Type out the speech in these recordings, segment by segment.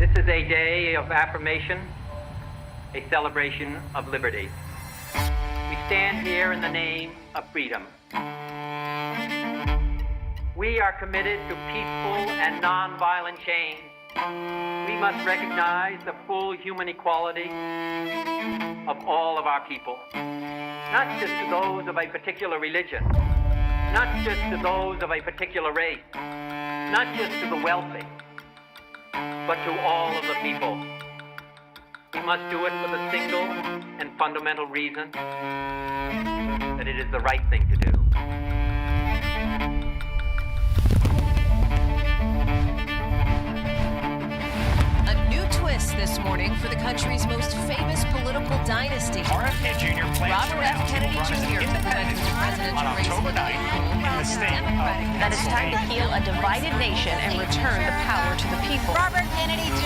This is a day of affirmation, a celebration of liberty. We stand here in the name of freedom. We are committed to peaceful and nonviolent change. We must recognize the full human equality of all of our people, not just to those of a particular religion, not just to those of a particular race, not just to the wealthy, but to all of the people. We must do it for the single and fundamental reason that it is the right thing to do. A new twist this morning for the country's most famous political dynasty. RFK Jr. Robert F. Kennedy Jr. took the country to presidential on race October 9th in the state that it's time to heal a divided nation and return the power to the people. Robert Kennedy Jr.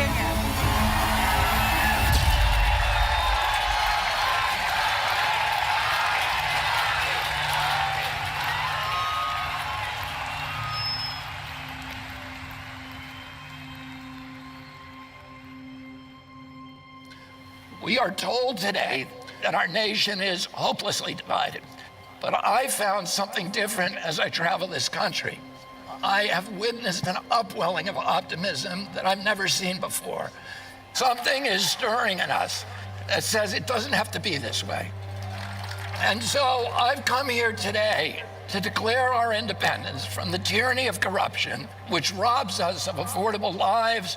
We are told today that our nation is hopelessly divided. But I found something different as I travel this country. I have witnessed an upwelling of optimism that I've never seen before. Something is stirring in us that says it doesn't have to be this way. And so I've come here today to declare our independence from the tyranny of corruption, which robs us of affordable lives,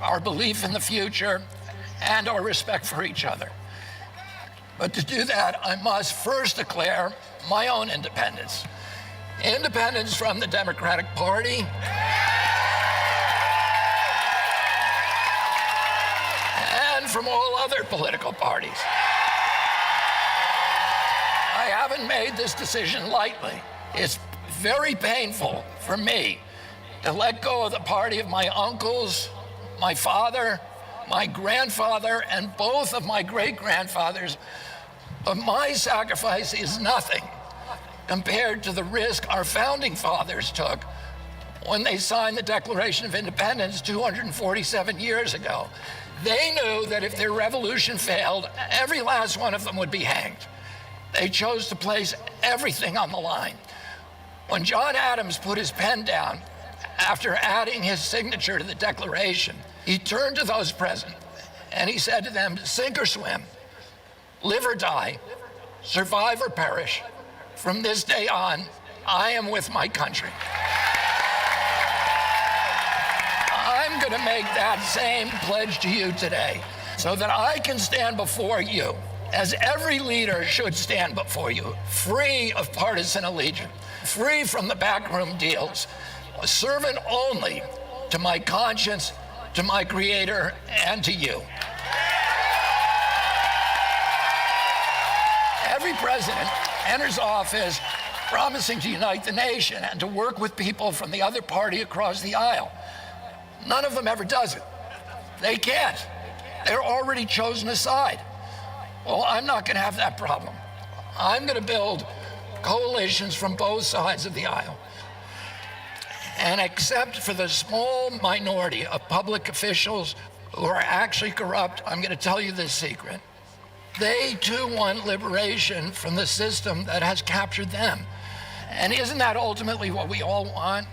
our belief in the future, and our respect for each other. But to do that, I must first declare my own independence. Independence from the Democratic Party and from all other political parties. I haven't made this decision lightly. It's very painful for me to let go of the party of my uncles, my father, my grandfather, and both of my great-grandfathers, but my sacrifice is nothing compared to the risk our founding fathers took when they signed the Declaration of Independence 247 years ago. They knew that if their revolution failed, every last one of them would be hanged. They chose to place everything on the line. When John Adams put his pen down after adding his signature to the Declaration, he turned to those present and he said to them, sink or swim, live or die, survive or perish. From this day on, I am with my country. I'm going to make that same pledge to you today so that I can stand before you, as every leader should stand before you, free of partisan allegiance, free from the backroom deals, a servant only to my conscience, to my Creator, and to you. Every president enters office promising to unite the nation and to work with people from the other party across the aisle. None of them ever does it. They can't. They're already chosen a side. Well, I'm not going to have that problem. I'm going to build coalitions from both sides of the aisle. And except for the small minority of public officials who are actually corrupt, I'm going to tell you this secret. They too want liberation from the system that has captured them. And isn't that ultimately what we all want?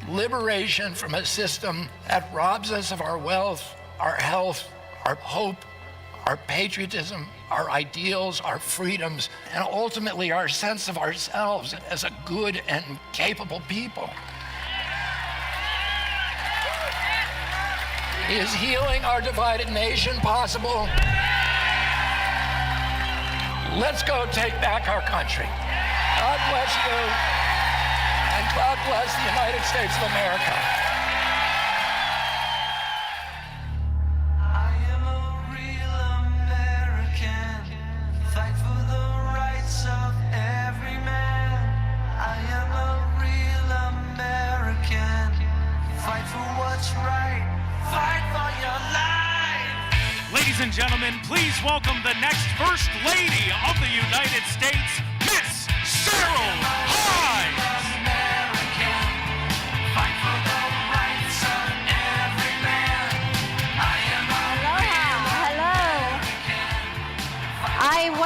Liberation from a system that robs us of our wealth, our health, our hope, our patriotism, our ideals, our freedoms, and ultimately our sense of ourselves as a good and capable people. Is healing our divided nation possible? Let's go take back our country. God bless you, and God bless the United States of America. I am a real American, fight for the rights of every man. I am a real American, fight for what's right, fight for your life. Ladies and gentlemen, please welcome the next First Lady of the United States, Miss Cheryl Hines. American, fight for the rights of every man. I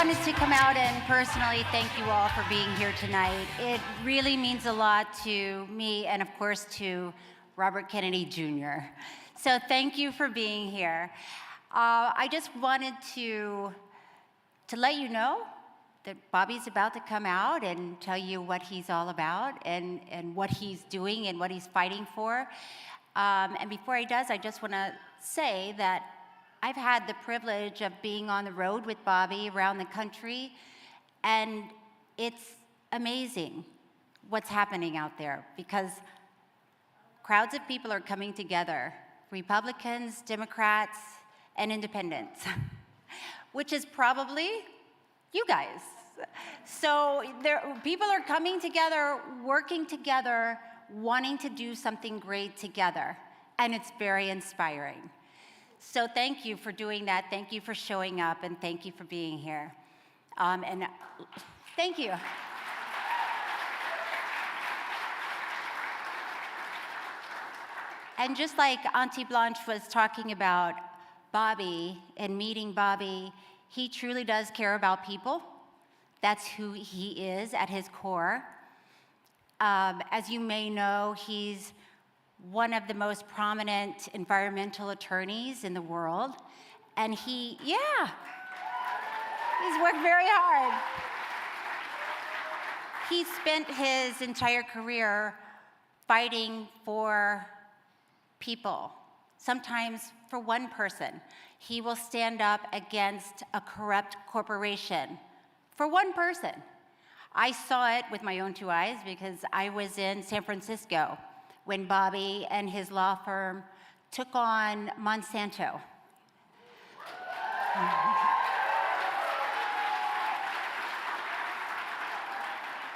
wanted to come out and personally thank you all for being here tonight. It really means a lot to me and, of course, to Robert Kennedy Jr. So thank you for being here. I just wanted to let you know that Bobby's about to come out and tell you what he's all about and what he's doing and what he's fighting for. And before he does, I just want to say that I've had the privilege of being on the road with Bobby around the country, and it's amazing what's happening out there because crowds of people are coming together, Republicans, Democrats, and independents, which is probably you guys. So people are coming together, working together, wanting to do something great together, and it's very inspiring. So thank you for doing that. Thank you for showing up, and thank you for being here. And thank you. And just like Auntie Blanche was talking about Bobby and meeting Bobby, he truly does care about people. That's who he is at his core. As you may know, he's one of the most prominent environmental attorneys in the world. And he's worked very hard. He spent his entire career fighting for people, sometimes for one person. He will stand up against a corrupt corporation for one person. I saw it with my own two eyes because I was in San Francisco when Bobby and his law firm took on Monsanto.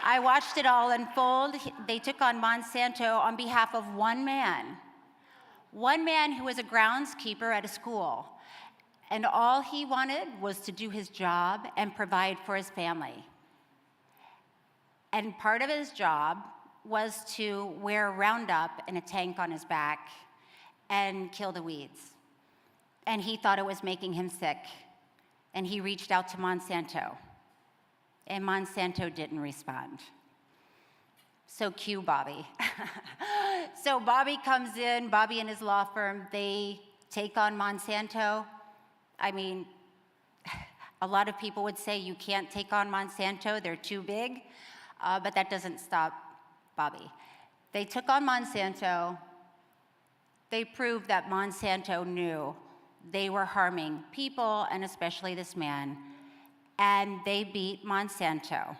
I watched it all unfold. They took on Monsanto on behalf of one man who was a groundskeeper at a school. And all he wanted was to do his job and provide for his family. And part of his job was to wear Roundup in a tank on his back and kill the weeds. And he thought it was making him sick. And he reached out to Monsanto. And Monsanto didn't respond. So cue Bobby. So Bobby comes in, Bobby and his law firm, they take on Monsanto. I mean, a lot of people would say you can't take on Monsanto, they're too big, but that doesn't stop Bobby. They took on Monsanto. They proved that Monsanto knew they were harming people, and especially this man, and they beat Monsanto.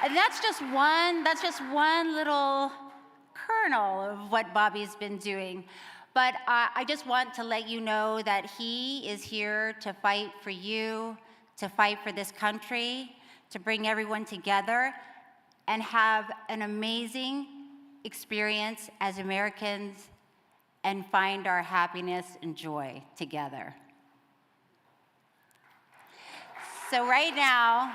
And that's just one little kernel of what Bobby's been doing. But I just want to let you know that he is here to fight for you, to fight for this country, to bring everyone together and have an amazing experience as Americans and find our happiness and joy together. So right now,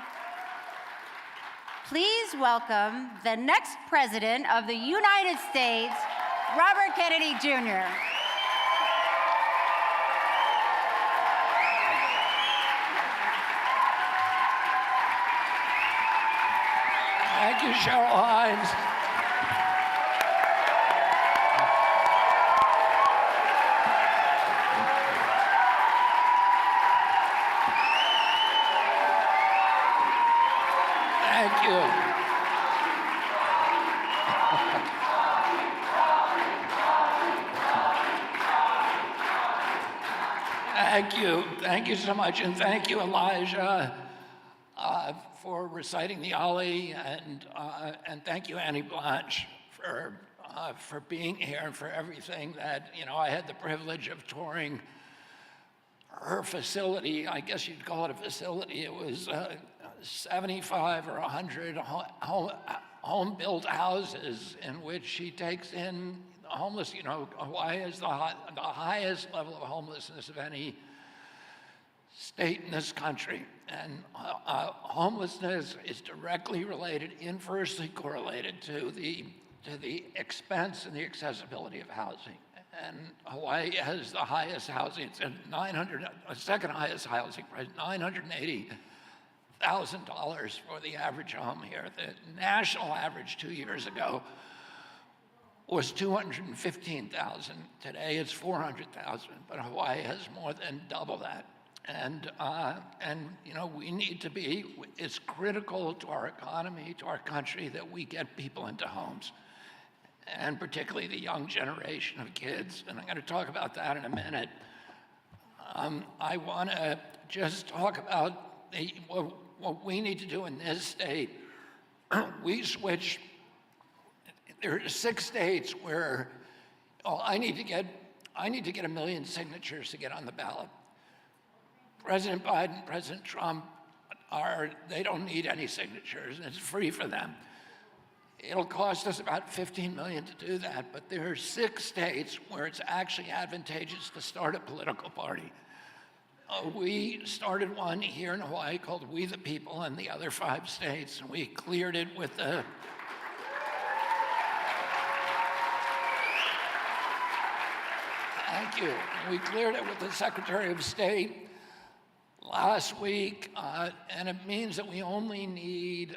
please welcome the next President of the United States, Robert Kennedy Jr. Thank you, Cheryl Hines. Thank you. Thank you. Thank you so much. And thank you, Elijah, for reciting the Ollie. And thank you, Annie Blanche, for being here and for everything that, I had the privilege of touring her facility. I guess you'd call it a facility. It was 75 or 100 home-built houses in which she takes in homeless. Hawaii is the highest level of homelessness of any state in this country. And homelessness is directly related, inversely correlated to the expense and the accessibility of housing. and Hawaii has the highest housing. It's at second highest housing price, $980,000 for the average home here. The national average 2 years ago was $215,000. Today it's $400,000, but Hawaii has more than double that. And you know, we need to be, it's critical to our economy, to our country, that we get people into homes, and particularly the young generation of kids. And I'm going to talk about that in a minute. I want to just talk about what we need to do in this state. We switched. There are 6 states where I need to get 1 million signatures to get on the ballot. President Biden, President Trump they don't need any signatures, and it's free for them. It'll cost us about $15 million to do that, but there are 6 states where it's actually advantageous to start a political party. We started one here in Hawaii called We the People in the other 5 states, and we cleared it with the Thank you. We cleared it with the Secretary of State last week, and it means that we only need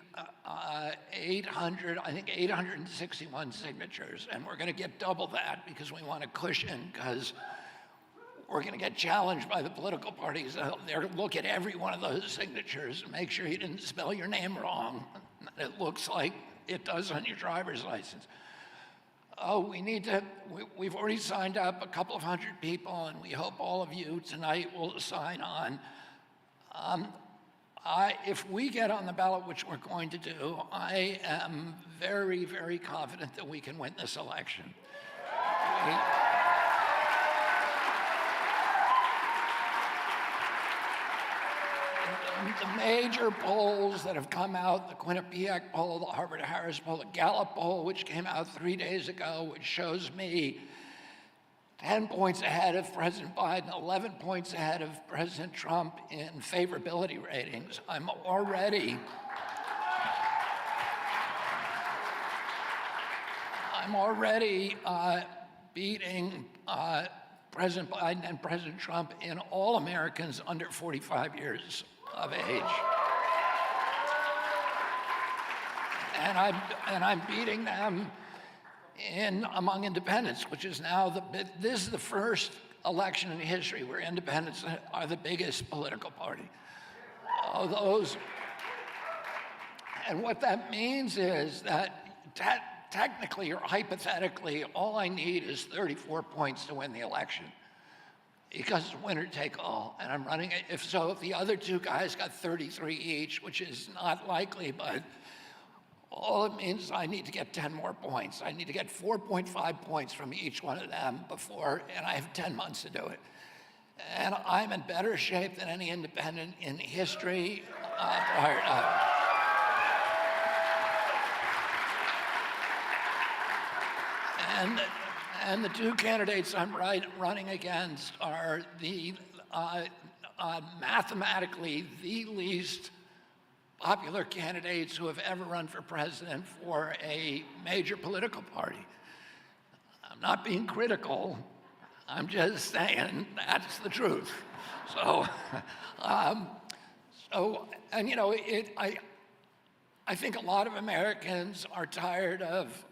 861 signatures, and we're going to get double that because we want a cushion, because we're going to get challenged by the political parties. They're going to look at every one of those signatures and make sure you didn't spell your name wrong. It looks like it does on your driver's license. We've already signed up a couple of hundred people, and we hope all of you tonight will sign on. If we get on the ballot, which we're going to do, I am very, very confident that we can win this election. The major polls that have come out, the Quinnipiac poll, the Harvard-Harris poll, the Gallup poll, which came out 3 days ago, which shows me 10 points ahead of President Biden, 11 points ahead of President Trump in favorability ratings. I'm already beating President Biden and President Trump in all Americans under 45 years of age. And I'm beating them among independents, which is now this is the first election in history where independents are the biggest political party. And what that means is that technically or hypothetically, all I need is 34 points to win the election, because it's winner take all. And I'm running it. If the other 2 guys got 33 each, which is not likely, but all it means is I need to get 10 more points. I need to get 4.5 points from each one of them and I have 10 months to do it. And I'm in better shape than any independent in history prior to. And the 2 candidates I'm running against are mathematically the least popular candidates who have ever run for president for a major political party. I'm not being critical. I'm just saying that's the truth. And you know, I think a lot of Americans are tired of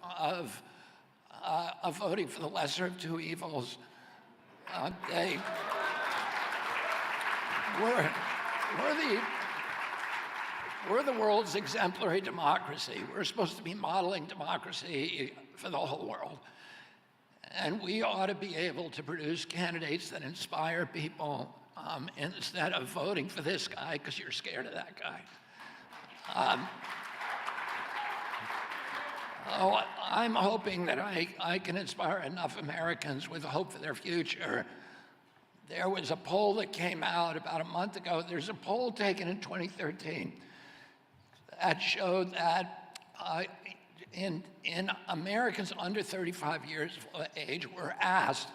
voting for the lesser of 2 evils. We're the world's exemplary democracy. We're supposed to be modeling democracy for the whole world. And we ought to be able to produce candidates that inspire people instead of voting for this guy because you're scared of that guy. I'm hoping that I can inspire enough Americans with hope for their future. There was a poll that came out about a month ago. There's a poll taken in 2013 that showed that in Americans under 35 years of age were asked,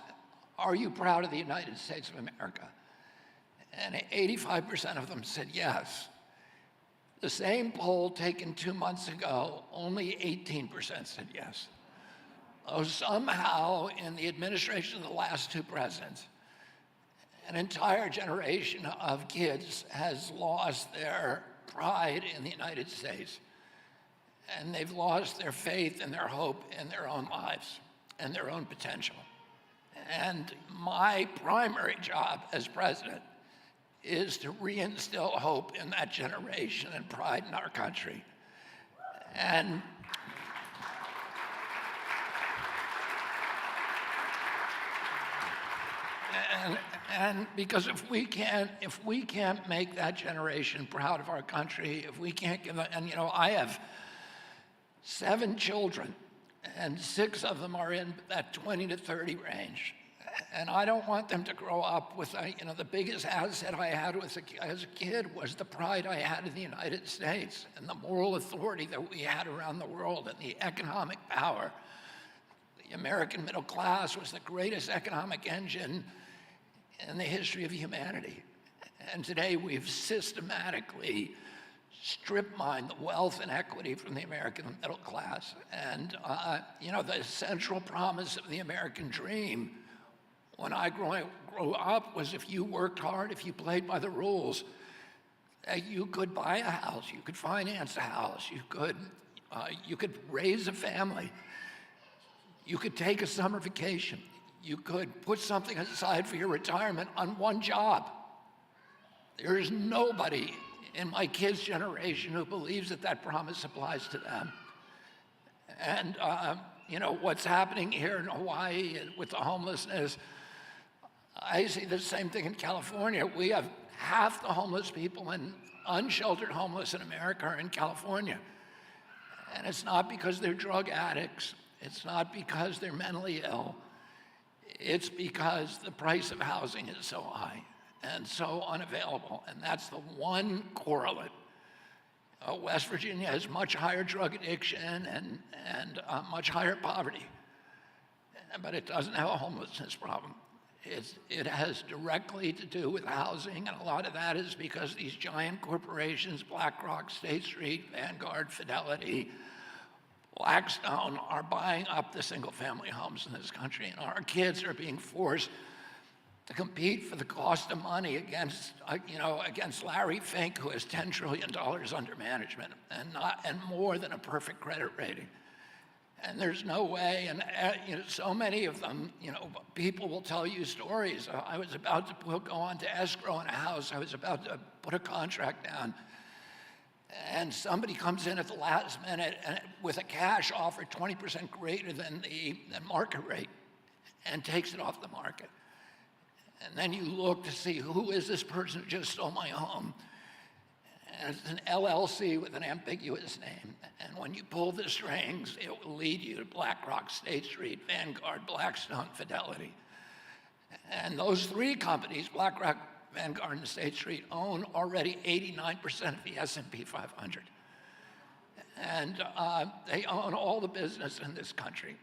are you proud of the United States of America? And 85% of them said yes. The same poll taken 2 months ago, only 18% said yes. Oh, somehow in the administration of the last two presidents, an entire generation of kids has lost their pride in the United States. And they've lost their faith and their hope in their own lives and their own potential. And my primary job as president is to reinstill hope in that generation and pride in our country. And because if we can't make that generation proud of our country, if we can't give them, and you know, I have 7 children, and 6 of them are in that 20 to 30 range. And I don't want them to grow up with, you know, the biggest asset I had as a kid was the pride I had in the United States and the moral authority that we had around the world and the economic power. The American middle class was the greatest economic engine in the history of humanity. And today we've systematically strip mine the wealth and equity from the American middle class. And, you know, the central promise of the American dream when I grew up was if you worked hard, if you played by the rules, you could buy a house, you could finance a house, you could raise a family, you could take a summer vacation, you could put something aside for your retirement on one job. There is nobody in my kids' generation who believes that that promise applies to them. And you know, what's happening here in Hawaii with the homelessness, I see the same thing in California. We have half the homeless people and unsheltered homeless in America are in California. And it's not because they're drug addicts. It's not because they're mentally ill. It's because the price of housing is so high and so unavailable. And that's the one correlate. West Virginia has much higher drug addiction and much higher poverty, but it doesn't have a homelessness problem. It has directly to do with housing, and a lot of that is because these giant corporations, BlackRock, State Street, Vanguard, Fidelity, Blackstone, are buying up the single-family homes in this country, and our kids are being forced to compete for the cost of money against Larry Fink, who has $10 trillion under management and more than a perfect credit rating. And there's no way, and you know, so many of them, you know, people will tell you stories. I was about to go on to escrow in a house. I was about to put a contract down. And somebody comes in at the last minute and with a cash offer 20% greater than the market rate and takes it off the market. And then you look to see who is this person who just stole my home. And it's an LLC with an ambiguous name. And when you pull the strings, it will lead you to BlackRock, State Street, Vanguard, Blackstone, Fidelity. And those 3 companies, BlackRock, Vanguard, and State Street, own already 89% of the S&P 500. And they own all the business in this country.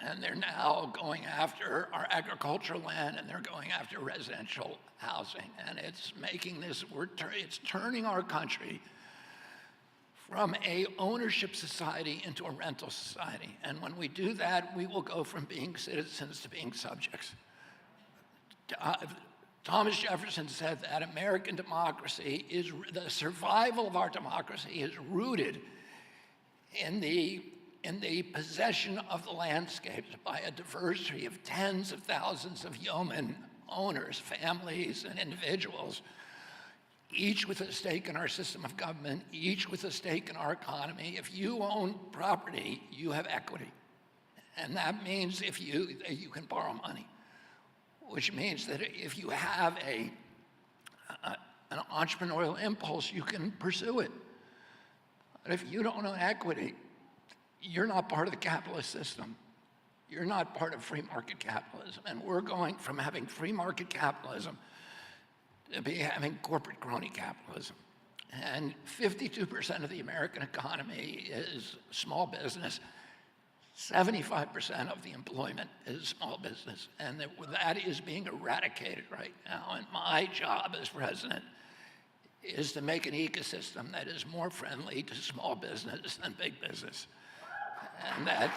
And they're now going after our agricultural land, and they're going after residential housing. And it's making this, it's turning our country from a ownership society into a rental society. And when we do that, we will go from being citizens to being subjects. Thomas Jefferson said that American democracy is, the survival of our democracy is rooted in the possession of the landscapes by a diversity of tens of thousands of yeoman owners, families, and individuals, each with a stake in our system of government, each with a stake in our economy. If you own property, you have equity. And that means if you can borrow money, which means that if you have an entrepreneurial impulse, you can pursue it. But if you don't own equity, you're not part of the capitalist system. You're not part of free market capitalism. And we're going from having free market capitalism to be having corporate crony capitalism. And 52% of the American economy is small business. 75% of the employment is small business. And that is being eradicated right now. And my job as president is to make an ecosystem that is more friendly to small business than big business. And that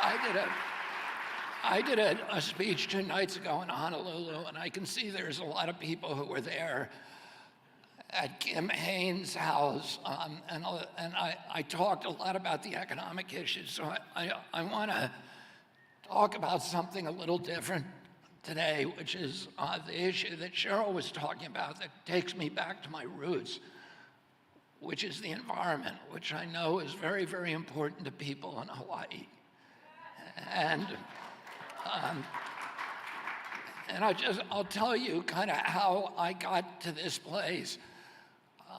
I did a speech 2 nights ago in Honolulu, and I can see there's a lot of people who were there at Kim Haynes' house, and I talked a lot about the economic issues. So I want to talk about something a little different today, which is the issue that Cheryl was talking about that takes me back to my roots, which is the environment, which I know is very, very important to people in Hawaii. And I'll tell you kind of how I got to this place.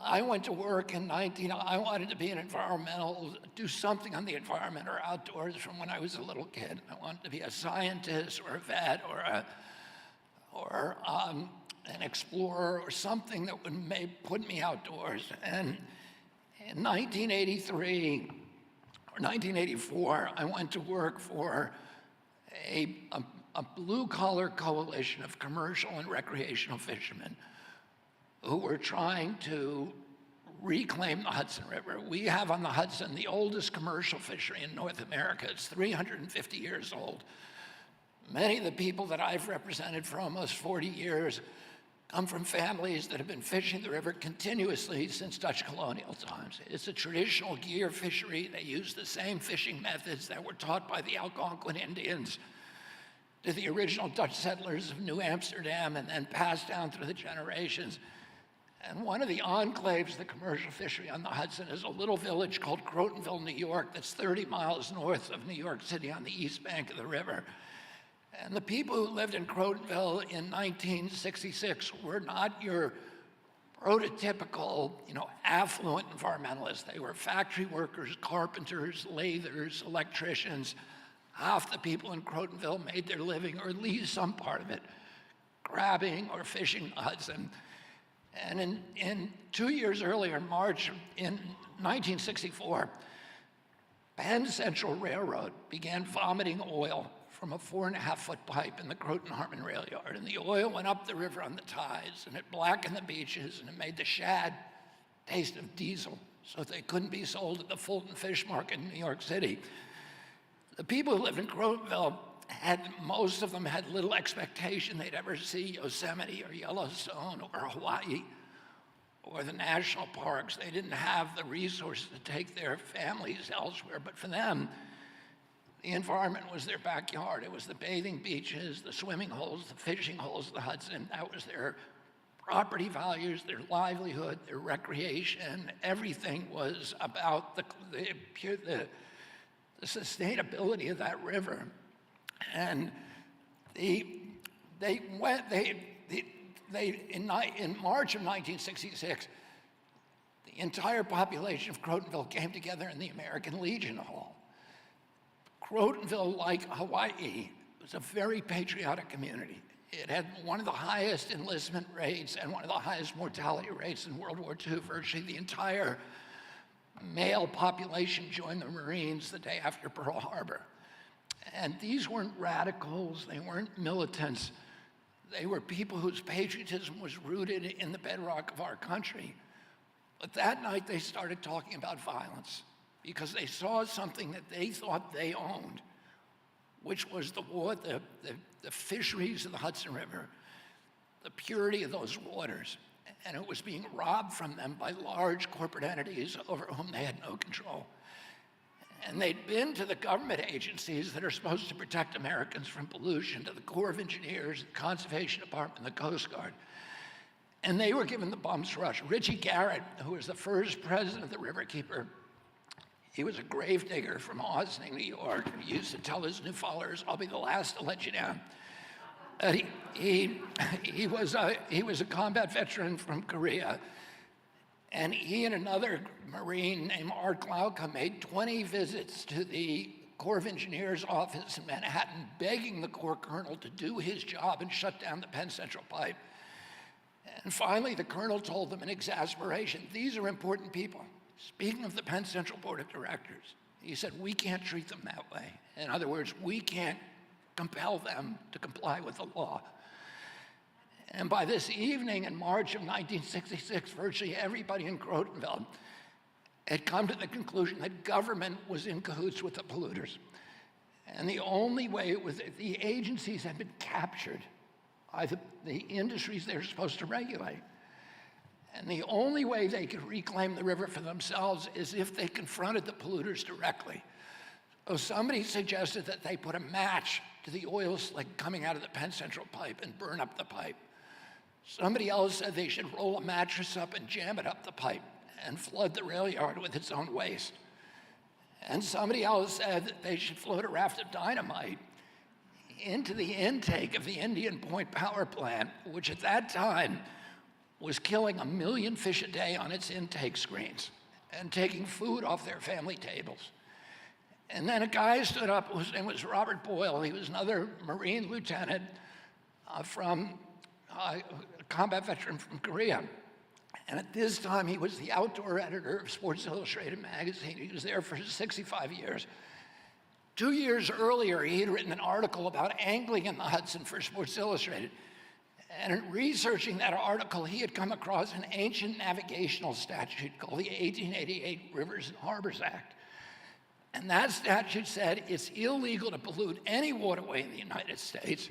I went to work I wanted to be an environmental, do something on the environment or outdoors from when I was a little kid. I wanted to be a scientist or a vet or an explorer or something that would put me outdoors. And in 1983 or 1984, I went to work for a blue-collar coalition of commercial and recreational fishermen who were trying to reclaim the Hudson River. We have on the Hudson the oldest commercial fishery in North America. It's 350 years old. Many of the people that I've represented for almost 40 years come from families that have been fishing the river continuously since Dutch colonial times. It's a traditional gear fishery. They use the same fishing methods that were taught by the Algonquin Indians to the original Dutch settlers of New Amsterdam and then passed down through the generations. And one of the enclaves of the commercial fishery on the Hudson is a little village called Crotonville, New York, that's 30 miles north of New York City on the east bank of the river. And the people who lived in Crotonville in 1966 were not your prototypical, affluent environmentalists. They were factory workers, carpenters, lathers, electricians. Half the people in Crotonville made their living, or at least some part of it, crabbing or fishing the Hudson. And in 2 years earlier, March in 1964, Penn Central Railroad began vomiting oil from a 4.5-foot pipe in the Croton-Harmon rail yard. And the oil went up the river on the ties, and it blackened the beaches, and it made the shad taste of diesel, so they couldn't be sold at the Fulton Fish Market in New York City. The people who lived in Crotonville most of them had little expectation they'd ever see Yosemite or Yellowstone or Hawaii or the national parks. They didn't have the resources to take their families elsewhere, but for them, the environment was their backyard. It was the bathing beaches, the swimming holes, the fishing holes of the Hudson. That was their property values, their livelihood, their recreation. Everything was about the sustainability of that river. And in March of 1966, the entire population of Crotonville came together in the American Legion Hall. Crotonville, like Hawaii, was a very patriotic community. It had one of the highest enlistment rates and one of the highest mortality rates in World War II. Virtually the entire male population joined the Marines the day after Pearl Harbor. And these weren't radicals, they weren't militants. They were people whose patriotism was rooted in the bedrock of our country. But that night they started talking about violence because they saw something that they thought they owned, which was the fisheries of the Hudson River, the purity of those waters. And it was being robbed from them by large corporate entities over whom they had no control. And they'd been to the government agencies that are supposed to protect Americans from pollution, to the Corps of Engineers, the Conservation Department, the Coast Guard. And they were given the bum's rush. Richie Garrett, who was the first president of the Riverkeeper, he was a grave digger from Austining, New York. And he used to tell his new followers, "I'll be the last to let you down." He was a combat veteran from Korea. And he and another Marine named Art Glauca made 20 visits to the Corps of Engineers office in Manhattan, begging the Corps Colonel to do his job and shut down the Penn Central pipe. And finally, the Colonel told them in exasperation, "These are important people." Speaking of the Penn Central Board of Directors, he said, "We can't treat them that way." In other words, we can't compel them to comply with the law. And by this evening in March of 1966, virtually everybody in Crotonville had come to the conclusion that government was in cahoots with the polluters. And the only way it was, the agencies had been captured by the industries they're supposed to regulate. And the only way they could reclaim the river for themselves is if they confronted the polluters directly. So somebody suggested that they put a match to the oil slick coming out of the Penn Central pipe and burn up the pipe. Somebody else said they should roll a mattress up and jam it up the pipe and flood the rail yard with its own waste. And somebody else said that they should float a raft of dynamite into the intake of the Indian Point power plant, which at that time was killing 1 million fish a day on its intake screens and taking food off their family tables. And then a guy stood up whose name was Robert Boyle. He was another Marine lieutenant a combat veteran from Korea. And at this time, he was the outdoor editor of Sports Illustrated magazine. He was there for 65 years. 2 years earlier, he had written an article about angling in the Hudson for Sports Illustrated. And in researching that article, he had come across an ancient navigational statute called the 1888 Rivers and Harbors Act. And that statute said it's illegal to pollute any waterway in the United States.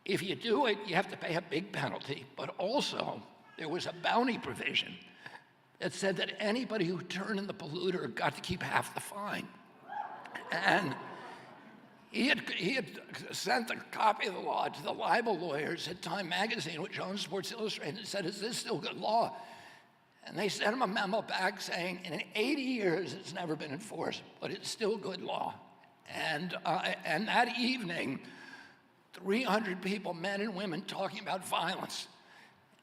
If you do it, you have to pay a big penalty. But also, there was a bounty provision that said that anybody who turned in the polluter got to keep half the fine. And he had sent a copy of the law to the libel lawyers at Time Magazine, which owns Sports Illustrated, and said, is this still good law? And they sent him a memo back saying, in 80 years, it's never been enforced, but it's still good law. And that evening, 300 people, men and women, talking about violence.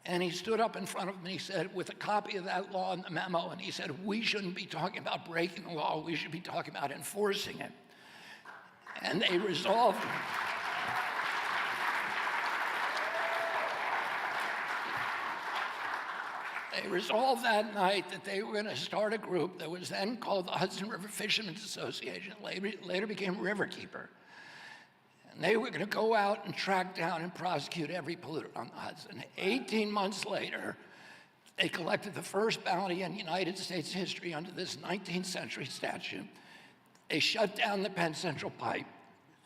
And he stood up in front of them and he said, with a copy of that law in the memo, and he said, we shouldn't be talking about breaking the law, we should be talking about enforcing it. And they resolved that night that they were going to start a group that was then called the Hudson River Fishermen's Association, later became Riverkeeper. And they were going to go out and track down and prosecute every polluter on the Hudson. 18 months later, they collected the first bounty in United States history under this 19th century statute. They shut down the Penn Central pipe.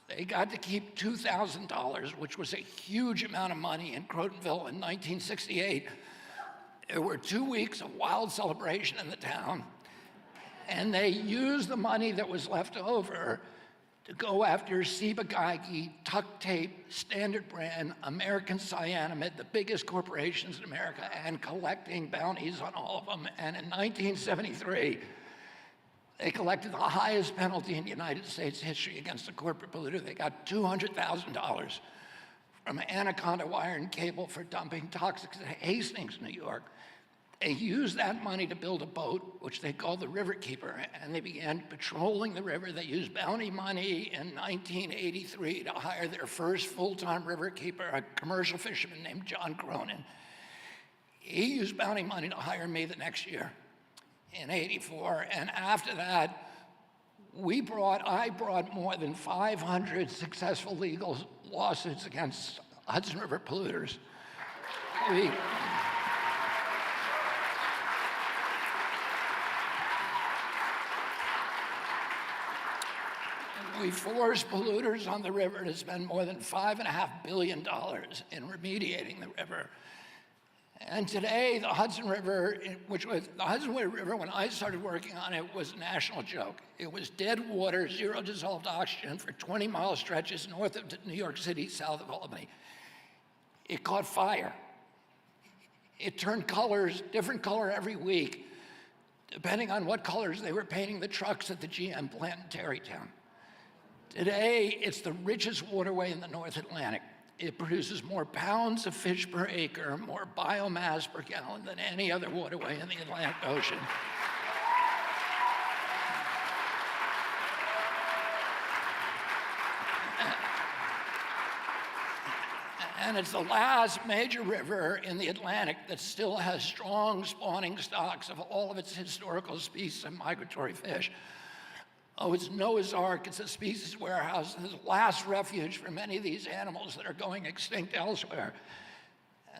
They got to keep $2,000, which was a huge amount of money in Crotonville in 1968. There were 2 weeks of wild celebration in the town, and they used the money that was left over to go after Ciba-Geigy, Tuck Tape, Standard Brand, American Cyanamid, the biggest corporations in America, and collecting bounties on all of them. And in 1973, they collected the highest penalty in United States history against a corporate polluter. They got $200,000 from Anaconda Wire and Cable for dumping toxics at Hastings, New York. They used that money to build a boat, which they called the Riverkeeper, and they began patrolling the river. They used bounty money in 1983 to hire their first full-time riverkeeper, a commercial fisherman named John Cronin. He used bounty money to hire me the next year in '84, and after that, I brought more than 500 successful legal lawsuits against Hudson River polluters. We forced polluters on the river to spend more than $5.5 billion in remediating the river. And today, the Hudson River, when I started working on it, was a national joke. It was dead water, zero dissolved oxygen for 20-mile stretches north of New York City, south of Albany. It caught fire. It turned colors, different color every week, depending on what colors they were painting the trucks at the GM plant in Tarrytown. Today, it's the richest waterway in the North Atlantic. It produces more pounds of fish per acre, more biomass per gallon than any other waterway in the Atlantic Ocean. And it's the last major river in the Atlantic that still has strong spawning stocks of all of its historical species of migratory fish. Oh, it's Noah's Ark, it's a species warehouse, it's the last refuge for many of these animals that are going extinct elsewhere.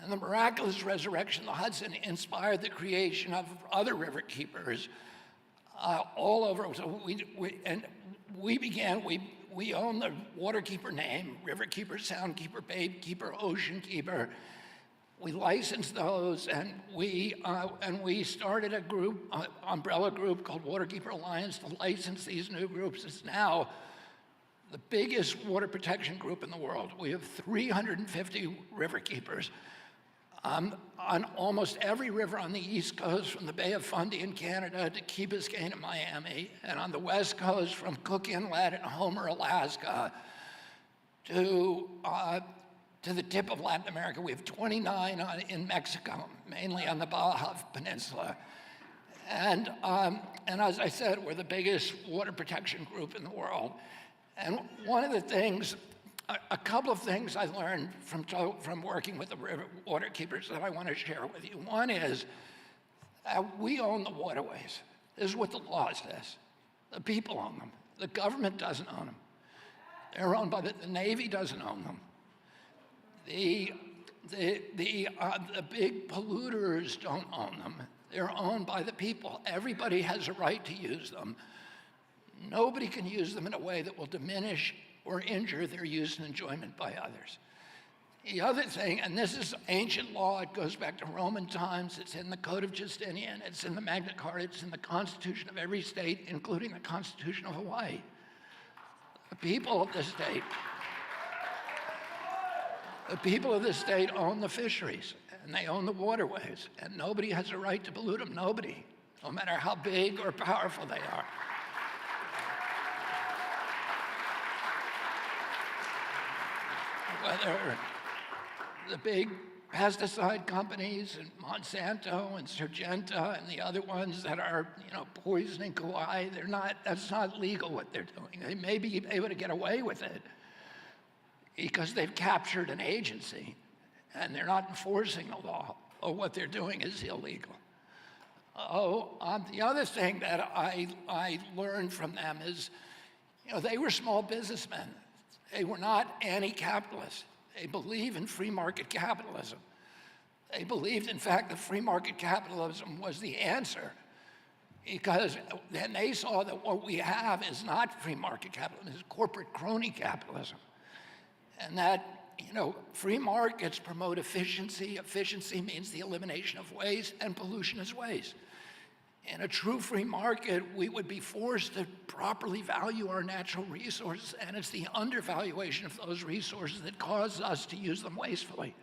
And the miraculous resurrection of the Hudson inspired the creation of other river keepers all over. So we we own the Waterkeeper name, Riverkeeper, Soundkeeper, Babekeeper, Oceankeeper. We licensed those, and we started a group, umbrella group called Waterkeeper Alliance to license these new groups. It's now the biggest water protection group in the world. We have 350 riverkeepers on almost every river on the East Coast, from the Bay of Fundy in Canada to Key Biscayne in Miami, and on the West Coast from Cook Inlet and Homer, Alaska, to the tip of Latin America. We have 29 in Mexico, mainly on the Baja Peninsula. And as I said, we're the biggest water protection group in the world. And one of the things, a couple of things I learned from working with the waterkeepers that I want to share with you. One is we own the waterways. This is what the law says. The people own them. The government doesn't own them. They're owned by the Navy doesn't own them. The big polluters don't own them. They're owned by the people. Everybody has a right to use them. Nobody can use them in a way that will diminish or injure their use and enjoyment by others. The other thing, and this is ancient law, it goes back to Roman times, it's in the Code of Justinian, it's in the Magna Carta, it's in the Constitution of every state, including the Constitution of Hawaii. The people of this state own the fisheries, and they own the waterways, and nobody has a right to pollute them, nobody, no matter how big or powerful they are. Whether the big pesticide companies and Monsanto and Syngenta and the other ones that are, poisoning Kauai, that's not legal what they're doing. They may be able to get away with it because they've captured an agency and they're not enforcing the law, or what they're doing is illegal. The other thing that I learned from them is, they were small businessmen. They were not anti-capitalist. They believe in free market capitalism. They believed, in fact, that free market capitalism was the answer, because then they saw that what we have is not free market capitalism, it's corporate crony capitalism. And that, free markets promote efficiency. Efficiency means the elimination of waste, and pollution is waste. In a true free market, we would be forced to properly value our natural resources, and it's the undervaluation of those resources that causes us to use them wastefully.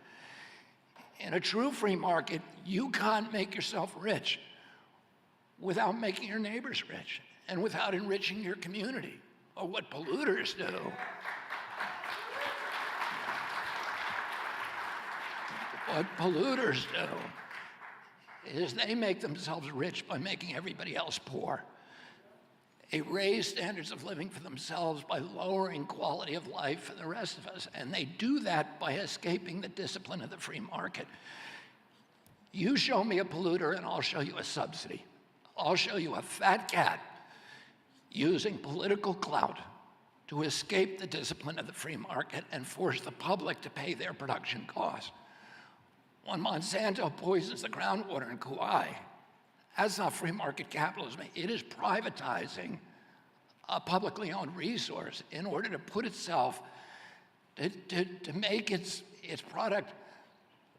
In a true free market, you can't make yourself rich without making your neighbors rich and without enriching your community, or what polluters do. What polluters do is they make themselves rich by making everybody else poor. They raise standards of living for themselves by lowering quality of life for the rest of us, and they do that by escaping the discipline of the free market. You show me a polluter and I'll show you a subsidy. I'll show you a fat cat using political clout to escape the discipline of the free market and force the public to pay their production costs. When Monsanto poisons the groundwater in Kauai, that's not free market capitalism. It is privatizing a publicly owned resource in order to put itself, to make its product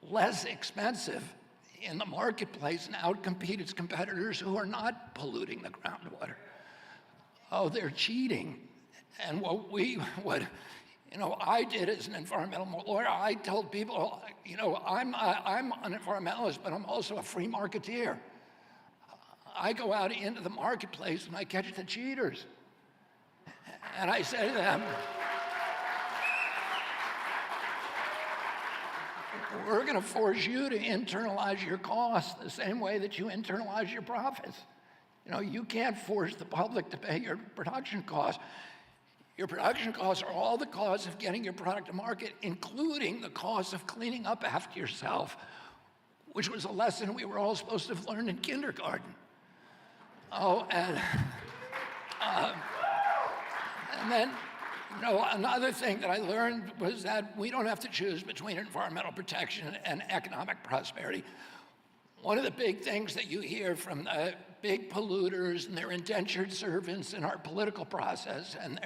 less expensive in the marketplace and outcompete its competitors who are not polluting the groundwater. They're cheating. And I did as an environmental lawyer, I told people, I'm an environmentalist, but I'm also a free marketeer. I go out into the marketplace and I catch the cheaters. And I say to them, we're going to force you to internalize your costs the same way that you internalize your profits. You can't force the public to pay your production costs. Your production costs are all the costs of getting your product to market, including the cost of cleaning up after yourself, which was a lesson we were all supposed to have learned in kindergarten. And then, another thing that I learned was that we don't have to choose between environmental protection and economic prosperity. One of the big things that you hear from the big polluters and their indentured servants in our political process and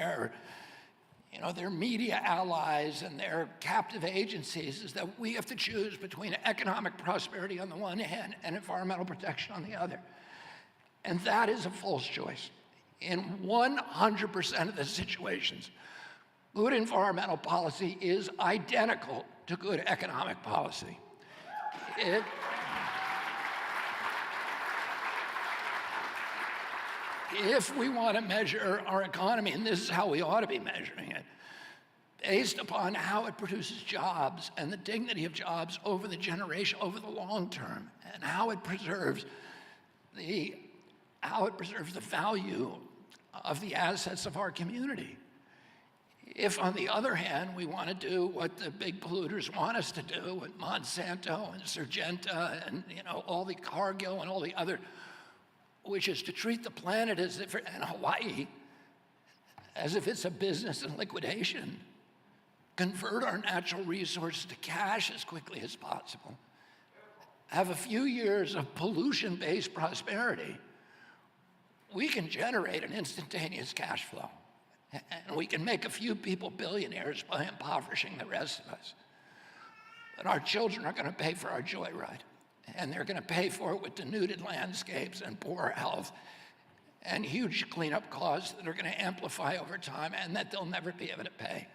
their media allies and their captive agencies is that we have to choose between economic prosperity on the one hand and environmental protection on the other. And that is a false choice. In 100% of the situations, good environmental policy is identical to good economic policy. If we want to measure our economy, and this is how we ought to be measuring it, based upon how it produces jobs and the dignity of jobs over the long term, and how it preserves the value of the assets of our community. If, on the other hand, we want to do what the big polluters want us to do with Monsanto and Syngenta and all the Cargill and all the other, which is to treat the planet as if, and Hawaii, as if it's a business in liquidation, convert our natural resources to cash as quickly as possible, have a few years of pollution-based prosperity, we can generate an instantaneous cash flow. And we can make a few people billionaires by impoverishing the rest of us. But our children are going to pay for our joyride. And they're going to pay for it with denuded landscapes and poor health and huge cleanup costs that are going to amplify over time and that they'll never be able to pay.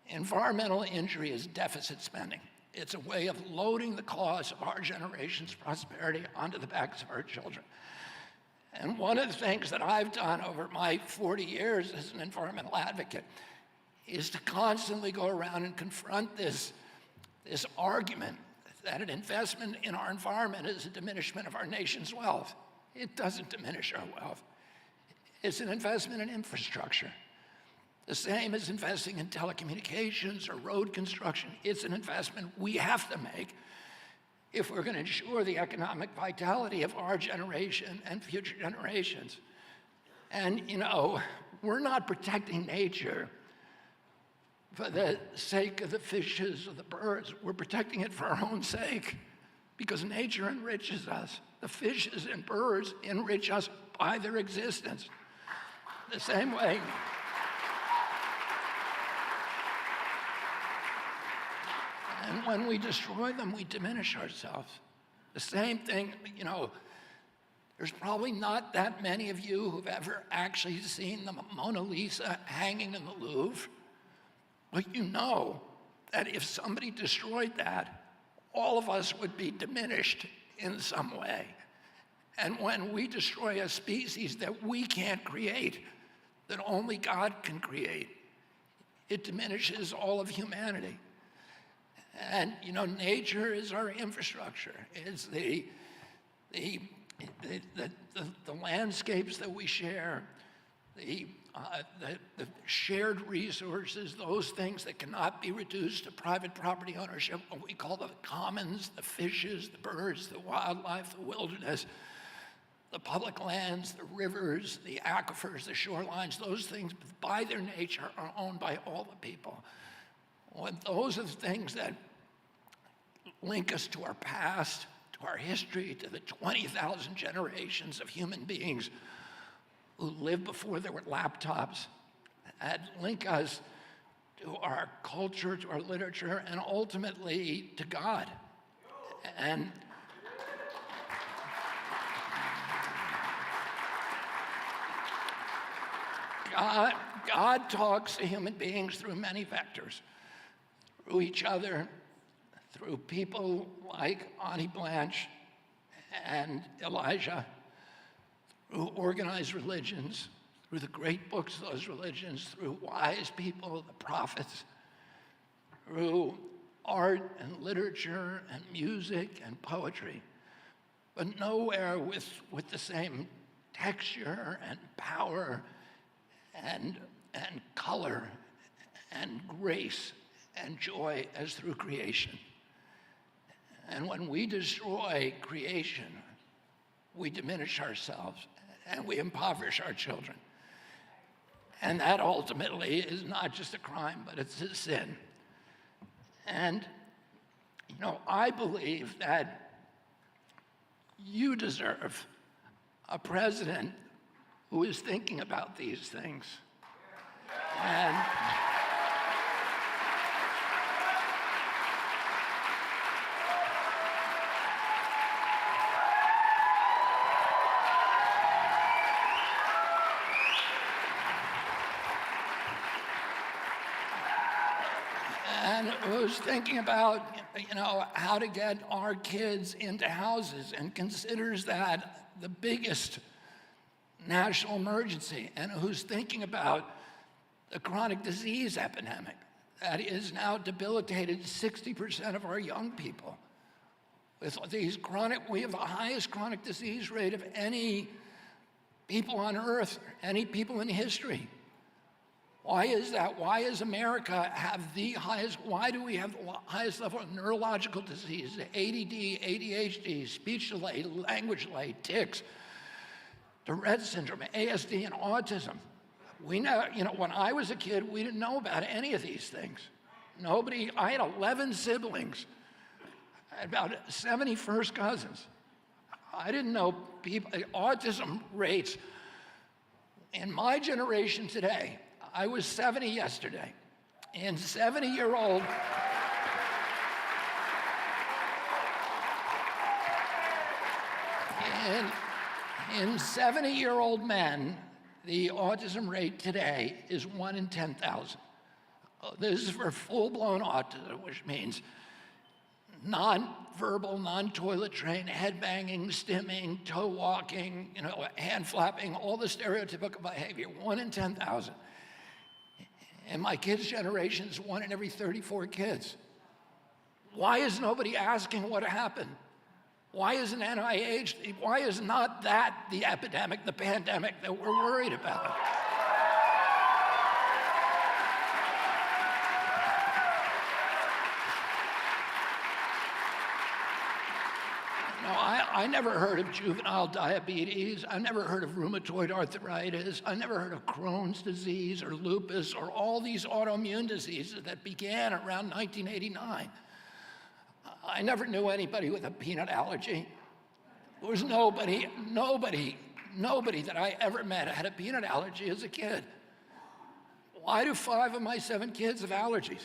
Environmental injury is deficit spending. It's a way of loading the cost of our generation's prosperity onto the backs of our children. And one of the things that I've done over my 40 years as an environmental advocate is to constantly go around and confront this argument that an investment in our environment is a diminishment of our nation's wealth. It doesn't diminish our wealth. It's an investment in infrastructure. The same as investing in telecommunications or road construction. It's an investment we have to make if we're going to ensure the economic vitality of our generation and future generations. And, we're not protecting nature for the sake of the fishes or the birds. We're protecting it for our own sake because nature enriches us. The fishes and birds enrich us by their existence. The same way, and when we destroy them, we diminish ourselves. The same thing, there's probably not that many of you who've ever actually seen the Mona Lisa hanging in the Louvre. But you know that if somebody destroyed that, all of us would be diminished in some way. And when we destroy a species that we can't create, that only God can create, it diminishes all of humanity. And nature is our infrastructure. It's the landscapes that we share, the shared resources, those things that cannot be reduced to private property ownership, what we call the commons, the fishes, the birds, the wildlife, the wilderness, the public lands, the rivers, the aquifers, the shorelines, those things by their nature are owned by all the people. When those are the things that link us to our past, to our history, to the 20,000 generations of human beings who lived before there were laptops, that link us to our culture, to our literature, and ultimately to God. And God talks to human beings through many vectors, through each other, through people like Ani Blanche and Elijah, through organized religions, through the great books of those religions, through wise people, the prophets, through art and literature and music and poetry, but nowhere with the same texture and power and color and grace and joy as through creation. And when we destroy creation, we diminish ourselves and we impoverish our children. And that ultimately is not just a crime, but it's a sin. And, I believe that you deserve a president who is thinking about these things. And who's thinking about, how to get our kids into houses and considers that the biggest national emergency, and who's thinking about the chronic disease epidemic that is now debilitated 60% of our young people. With these we have the highest chronic disease rate of any people on earth, any people in history. Why is that? Why does America have the highest, why do we have the highest level of neurological disease, ADD, ADHD, speech delay, language delay, tics, Tourette syndrome, ASD, and autism? We know, when I was a kid, we didn't know about any of these things. I had 11 siblings, about 70 first cousins. I didn't know autism rates in my generation today. I was 70 yesterday, and 70-year-old in 70-year-old men, the autism rate today is 1 in 10,000. This is for full-blown autism, which means non-verbal, non-toilet trained, head banging, stimming, toe walking, hand flapping, all the stereotypical behavior, 1 in 10,000. And my kids' generation is 1 in every 34 kids. Why is nobody asking what happened? Why isn't NIH, why is not that the epidemic, the pandemic that we're worried about? I never heard of juvenile diabetes. I never heard of rheumatoid arthritis. I never heard of Crohn's disease or lupus or all these autoimmune diseases that began around 1989. I never knew anybody with a peanut allergy. There was nobody that I ever met had a peanut allergy as a kid. Why do 5 of my 7 kids have allergies?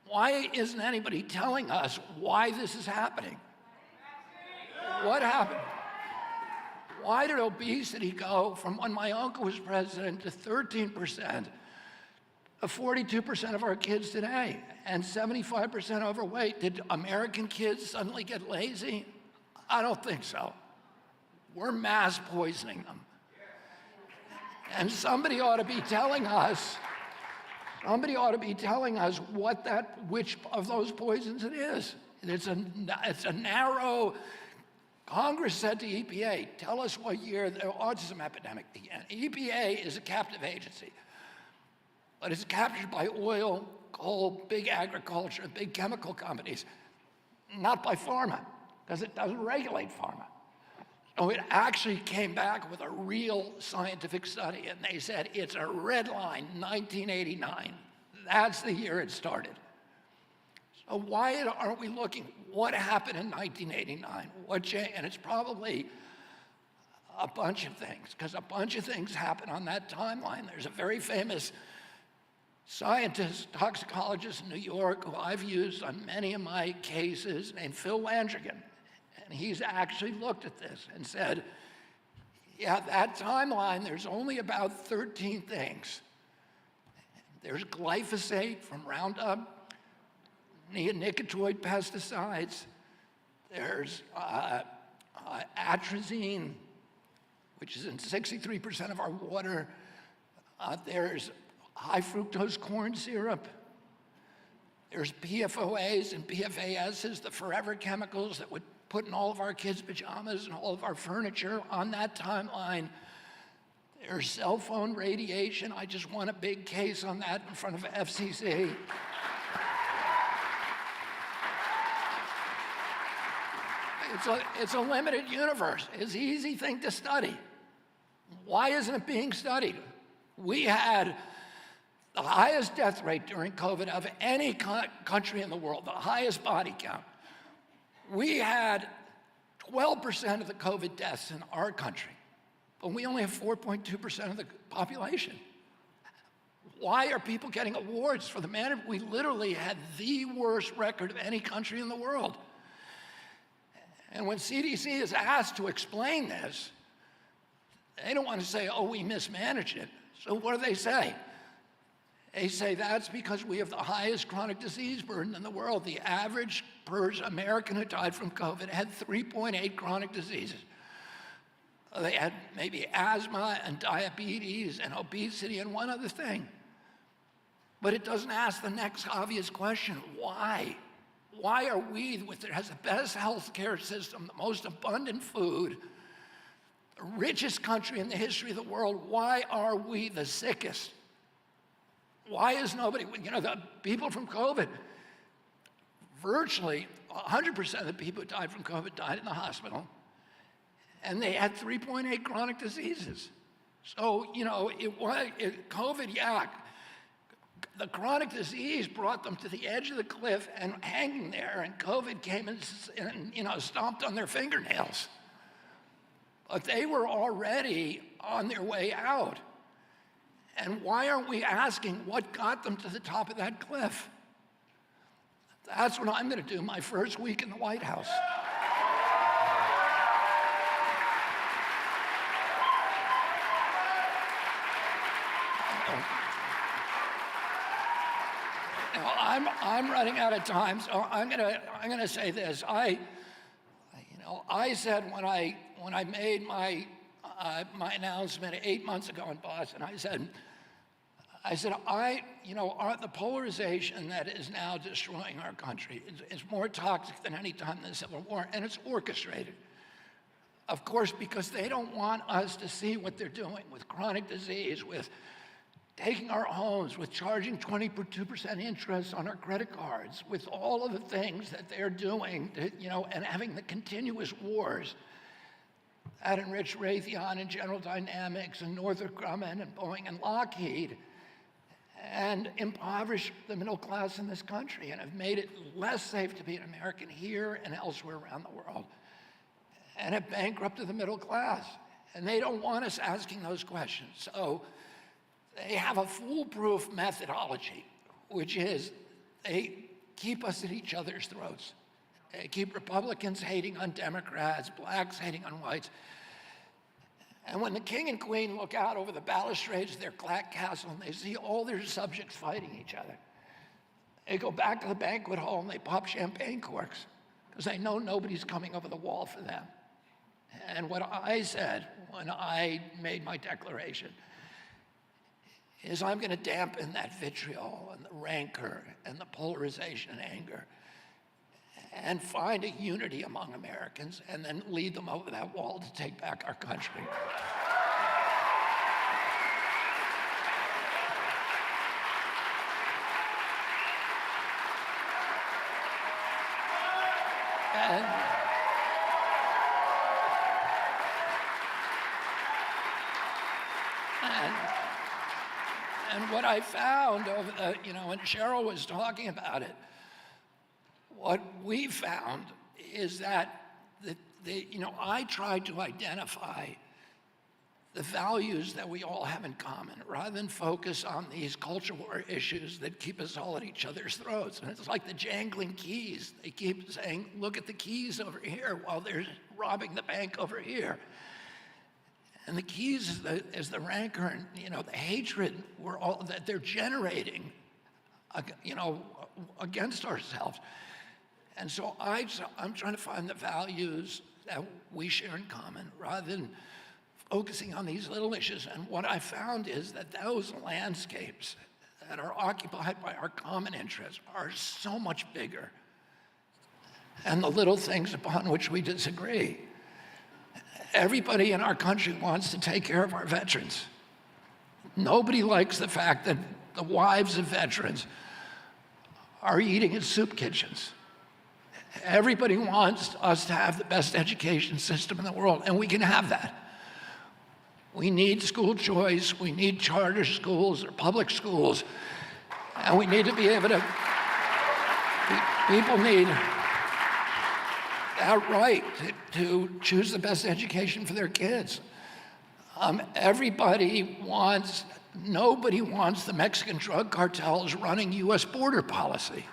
Why isn't anybody telling us why this is happening? What happened? Why did obesity go from when my uncle was president to 13%, of 42% of our kids today, and 75% overweight? Did American kids suddenly get lazy? I don't think so. We're mass poisoning them. And somebody ought to be telling us which of those poisons it is. It's a narrow. Congress said to EPA, tell us what year the autism epidemic began. EPA is a captive agency, but it's captured by oil, coal, big agriculture, big chemical companies, not by pharma, because it doesn't regulate pharma. So it actually came back with a real scientific study, and they said it's a red line, 1989. That's the year it started. So why aren't we looking? What happened in 1989? What changed? And it's probably a bunch of things, because a bunch of things happened on that timeline. There's a very famous scientist, toxicologist in New York, who I've used on many of my cases, named Phil Landrigan. And he's actually looked at this and said, yeah, that timeline, there's only about 13 things. There's glyphosate from Roundup, neonicotinoid pesticides, there's atrazine, which is in 63% of our water, there's high fructose corn syrup, there's PFOAs and PFASs, the forever chemicals that would put in all of our kids' pajamas and all of our furniture on that timeline. There's cell phone radiation. I just won a big case on that in front of FCC. It's a limited universe. It's an easy thing to study. Why isn't it being studied? We had the highest death rate during COVID of any country in the world, the highest body count. We had 12% of the COVID deaths in our country, but we only have 4.2% of the population. Why are people getting awards for the manner? We literally had the worst record of any country in the world. And when CDC is asked to explain this, they don't want to say, oh, we mismanaged it. So what do they say? They say that's because we have the highest chronic disease burden in the world. The average American who died from COVID had 3.8 chronic diseases. They had maybe asthma and diabetes and obesity and one other thing. But it doesn't ask the next obvious question, why? Why are we, which has the best healthcare system, the most abundant food, the richest country in the history of the world, why are we the sickest? Why is nobody, the people from COVID, virtually 100% of the people who died from COVID died in the hospital, and they had 3.8 chronic diseases. So, COVID, yeah, the chronic disease brought them to the edge of the cliff and hanging there, and COVID came and stomped on their fingernails. But they were already on their way out. And why aren't we asking what got them to the top of that cliff? That's what I'm going to do my first week in the White House. Now, I'm running out of time, so I'm gonna say this. I said when I made my announcement 8 months ago in Boston, I said, the polarization that is now destroying our country is more toxic than any time in the Civil War, and it's orchestrated. Of course, because they don't want us to see what they're doing with chronic disease, with taking our homes, with charging 22% interest on our credit cards, with all of the things that they're doing, and having the continuous wars that enrich Raytheon and General Dynamics and Northrop Grumman and Boeing and Lockheed, and impoverish the middle class in this country and have made it less safe to be an American here and elsewhere around the world, and have bankrupted the middle class. And they don't want us asking those questions. So they have a foolproof methodology, which is they keep us at each other's throats. They keep Republicans hating on Democrats, blacks hating on whites. And when the king and queen look out over the balustrades of their clack castle and they see all their subjects fighting each other, they go back to the banquet hall and they pop champagne corks because they know nobody's coming over the wall for them. And what I said when I made my declaration is I'm going to dampen that vitriol and the rancor and the polarization and anger and find a unity among Americans and then lead them over that wall to take back our country. And what I found over when Cheryl was talking about it, what we found is that I tried to identify the values that we all have in common rather than focus on these culture war issues that keep us all at each other's throats. And it's like the jangling keys. They keep saying, look at the keys over here while they're robbing the bank over here. And the keys is the rancor and the hatred that they're generating, against ourselves. And so I'm trying to find the values that we share in common rather than focusing on these little issues. And what I found is that those landscapes that are occupied by our common interests are so much bigger than the little things upon which we disagree. Everybody in our country wants to take care of our veterans. Nobody likes the fact that the wives of veterans are eating in soup kitchens. Everybody wants us to have the best education system in the world, and we can have that. We need school choice, we need charter schools or public schools, and we need to be able to, people need that right to choose the best education for their kids. Nobody wants the Mexican drug cartels running US border policy.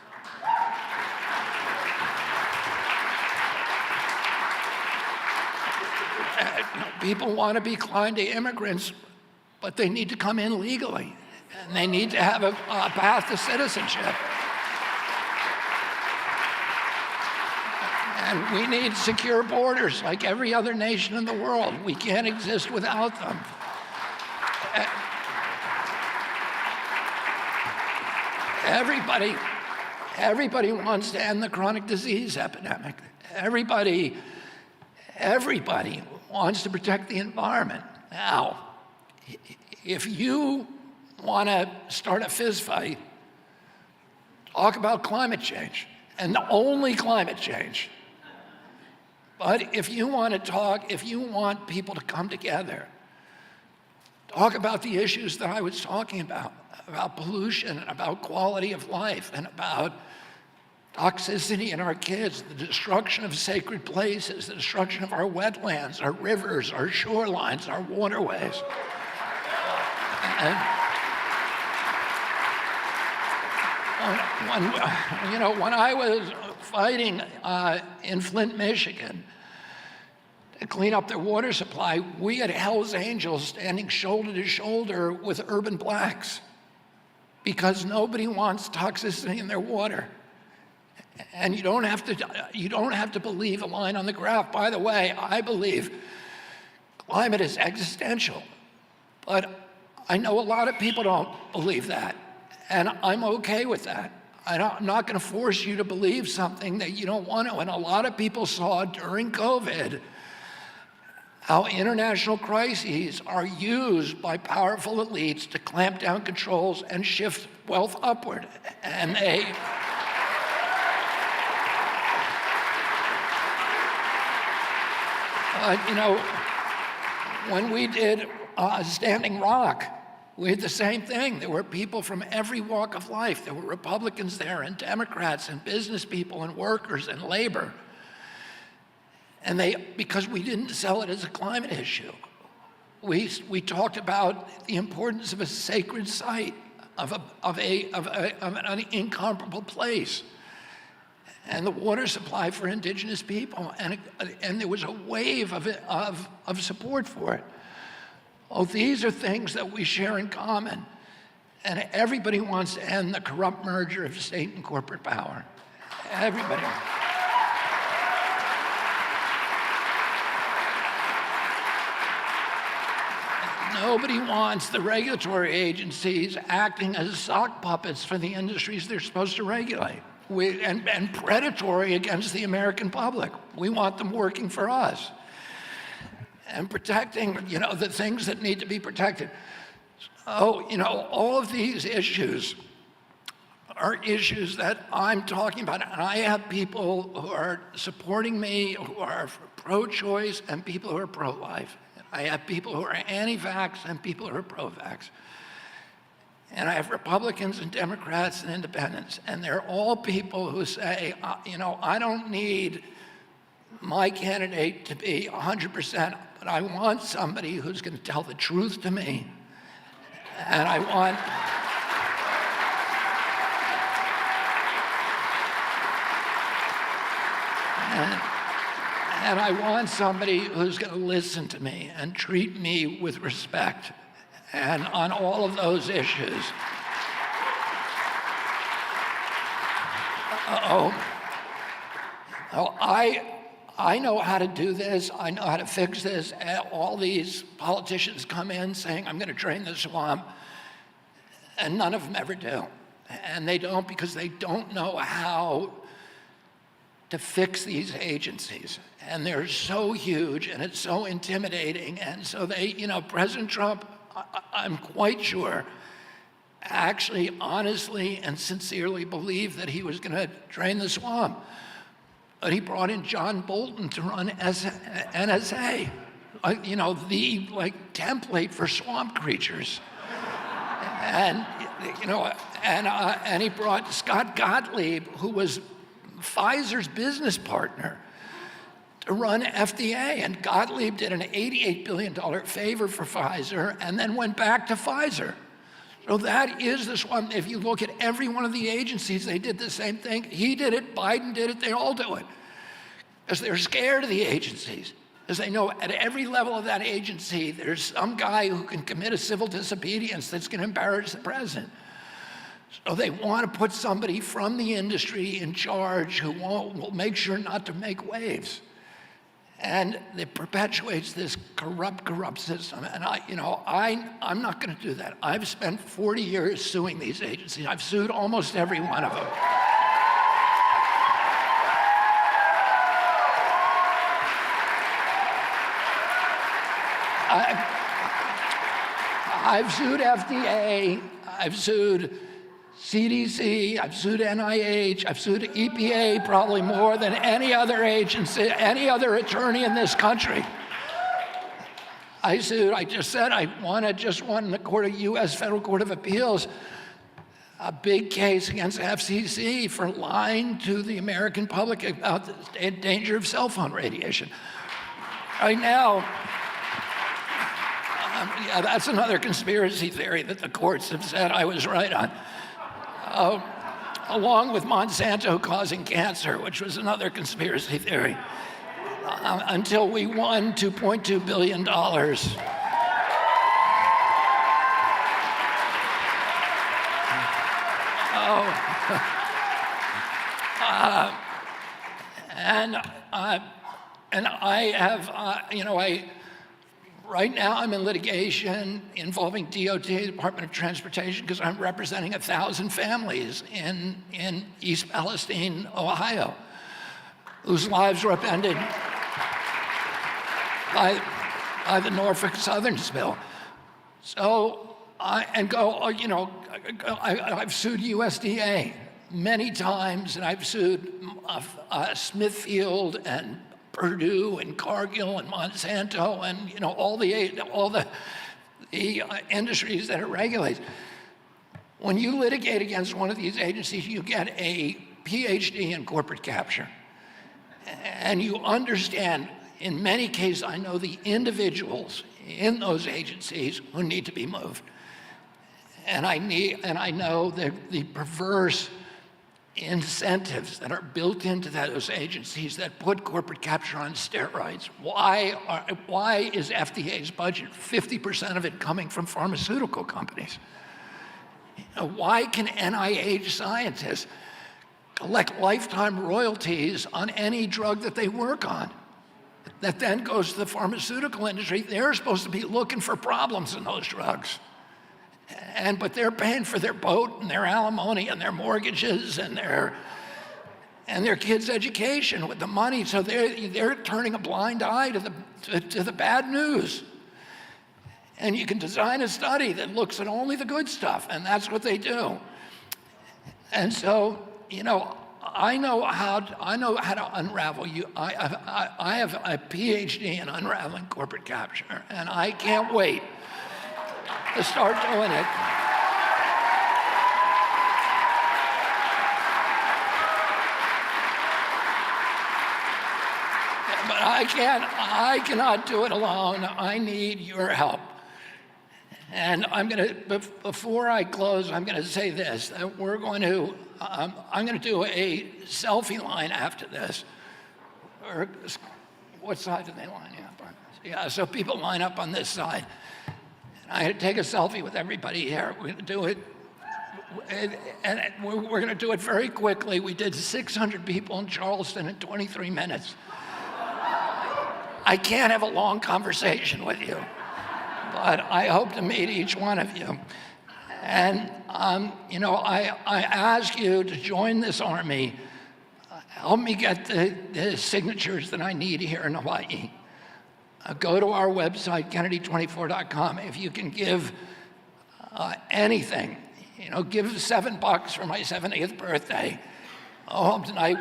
People want to be kind to immigrants, but they need to come in legally. and they need to have a path to citizenship. And we need secure borders like every other nation in the world. We can't exist without them. Everybody wants to end the chronic disease epidemic. Everybody wants to protect the environment. Now, if you want to start a fist fight, talk about climate change, and only climate change. But if you want people to come together, talk about the issues that I was talking about pollution, and about quality of life, and about toxicity in our kids, the destruction of sacred places, the destruction of our wetlands, our rivers, our shorelines, our waterways. And when I was fighting in Flint, Michigan, to clean up their water supply, we had Hell's Angels standing shoulder to shoulder with urban blacks because nobody wants toxicity in their water. And you don't have to believe a line on the graph. By the way, I believe climate is existential, but I know a lot of people don't believe that, and I'm okay with that. I'm not going to force you to believe something that you don't want to. And a lot of people saw during COVID how international crises are used by powerful elites to clamp down controls and shift wealth upward. And when we did Standing Rock, we had the same thing. There were people from every walk of life. There were Republicans there, and Democrats, and business people, and workers, and labor. And because we didn't sell it as a climate issue, we talked about the importance of a sacred site, of an incomparable place, and the water supply for indigenous people, and there was a wave of support for it. Oh, these are things that we share in common, and everybody wants to end the corrupt merger of state and corporate power. Everybody. Nobody wants the regulatory agencies acting as sock puppets for the industries they're supposed to regulate, and predatory against the American public. We want them working for us and protecting, the things that need to be protected. Oh, all of these issues are issues that I'm talking about, and I have people who are supporting me who are pro-choice and people who are pro-life. I have people who are anti-vax and people who are pro-vax. And I have Republicans and Democrats and independents, and they're all people who say, I don't need my candidate to be 100%, but I want somebody who's going to tell the truth to me. And I want somebody who's going to listen to me and treat me with respect. And on all of those issues, I know how to do this. I know how to fix this. And all these politicians come in saying, I'm going to drain the swamp, and none of them ever do. And they don't because they don't know how to fix these agencies. And they're so huge, and it's so intimidating. And so President Trump, I'm quite sure, actually honestly and sincerely believed that he was going to drain the swamp. But he brought in John Bolton to run NSA, the template for swamp creatures. And he brought Scott Gottlieb, who was Pfizer's business partner, to run FDA, and Gottlieb did an $88 billion favor for Pfizer and then went back to Pfizer. So that is the swamp. If you look at every one of the agencies, they did the same thing. He did it, Biden did it, they all do it. Because they're scared of the agencies. because they know at every level of that agency, there's some guy who can commit a civil disobedience that's going to embarrass the president. So they want to put somebody from the industry in charge who will make sure not to make waves. And it perpetuates this corrupt system. And I'm not going to do that. I've spent 40 years suing these agencies. I've sued almost every one of them. I've sued FDA, I've sued CDC, I've sued NIH, I've sued EPA probably more than any other agency, any other attorney in this country. I just said I won in the U.S. Federal Court of Appeals a big case against FCC for lying to the American public about the danger of cell phone radiation. Right now, yeah, that's another conspiracy theory that the courts have said I was right on. Along with Monsanto causing cancer, which was another conspiracy theory, until we won $2.2 billion. And I have, right now I'm in litigation involving DOT, Department of Transportation, because I'm representing 1,000 families in East Palestine, Ohio, whose lives were upended by the Norfolk Southern spill. So, I've sued USDA many times, and I've sued Smithfield and Purdue and Cargill and Monsanto and all the industries that it regulates. When you litigate against one of these agencies, you get a PhD in corporate capture, and you understand. In many cases, I know the individuals in those agencies who need to be moved, and I know the perverse incentives that are built into those agencies that put corporate capture on steroids. Why is FDA's budget 50% of it coming from pharmaceutical companies? Why can NIH scientists collect lifetime royalties on any drug that they work on that then goes to the pharmaceutical industry? They're supposed to be looking for problems in those drugs. But they're paying for their boat and their alimony and their mortgages and their kids' education with the money. So they're turning a blind eye to the bad news. And you can design a study that looks at only the good stuff, and that's what they do. And so, I know how to unravel you. I have a PhD in unraveling corporate capture, and I can't wait to start doing it. But I cannot do it alone. I need your help. And before I close, I'm gonna say this, that I'm gonna do a selfie line after this. Or what side do they line up on? Yeah, so people line up on this side. I take a selfie with everybody here. We're gonna do it, and we're gonna do it very quickly. We did 600 people in Charleston in 23 minutes. I can't have a long conversation with you, but I hope to meet each one of you. And, I ask you to join this army. Help me get the signatures that I need here in Hawaii. Go to our website, Kennedy24.com. If you can give anything, give $7 for my 70th birthday. Tonight,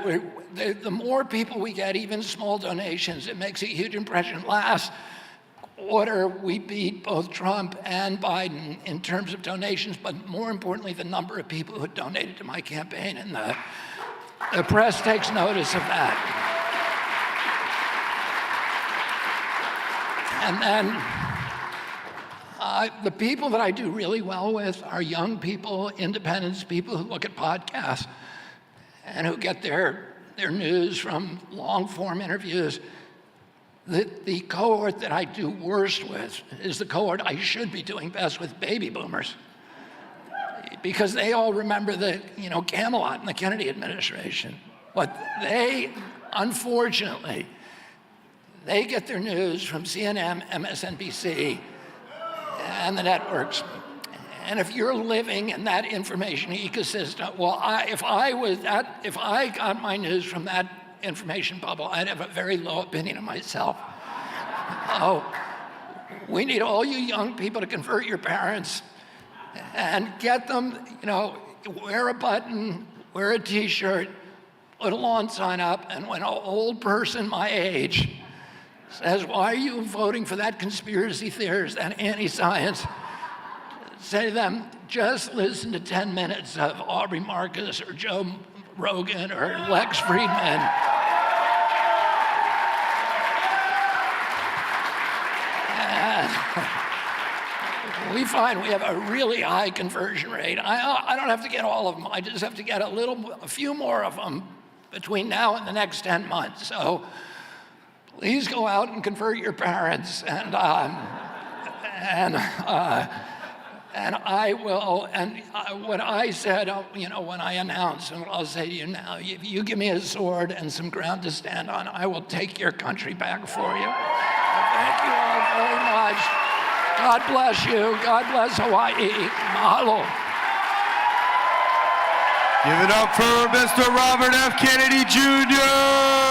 the more people we get, even small donations, it makes a huge impression. Last quarter, we beat both Trump and Biden in terms of donations, but more importantly, the number of people who donated to my campaign, and the press takes notice of that. And then the people that I do really well with are young people, independents, people who look at podcasts and who get their news from long-form interviews. The cohort that I do worst with is the cohort I should be doing best with, baby boomers. Because they all remember the, Camelot and the Kennedy administration. But they, unfortunately, they get their news from CNN, MSNBC, and the networks. And if you're living in that information ecosystem, well, if I got my news from that information bubble, I'd have a very low opinion of myself. Oh, we need all you young people to convert your parents and get them, wear a button, wear a t-shirt, put a lawn sign up, and when an old person my age says, why are you voting for that conspiracy theorist and anti-science? Say to them, just listen to 10 minutes of Aubrey Marcus or Joe Rogan or Lex Friedman. And we find we have a really high conversion rate. I don't have to get all of them. I just have to get a few more of them between now and the next 10 months. So please go out and convert your parents, and I will. And what I said, when I announced, and what I'll say to you now, if you give me a sword and some ground to stand on, I will take your country back for you. Thank you all very much. God bless you. God bless Hawaii. Mahalo. Give it up for Mr. Robert F. Kennedy Jr.